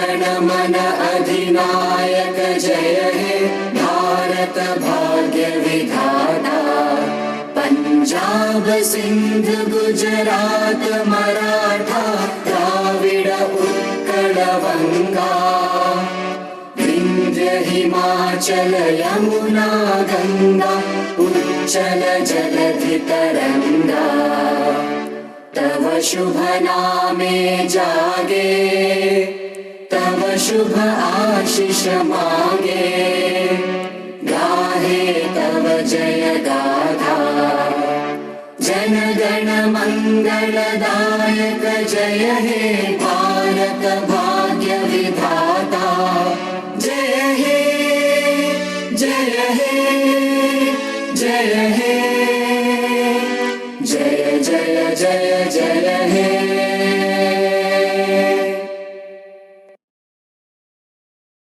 गण अधिनायक जय हे भारत भाग्य विधाता। पंजाब सिंध गुजरात मराठा द्राविड उत्कल वंगा विंध्य हिमाचल यमुना गंगा उच्चल जलधि तरंगा। तव शुभ नामे जागे तव शुभ आशीष मांगे गाहे तव जय गाथा। जन गण मंगलदायक जय हे भारत भाग्य विधाता। जय हे जय हे जय हे जय जय जय जय हे।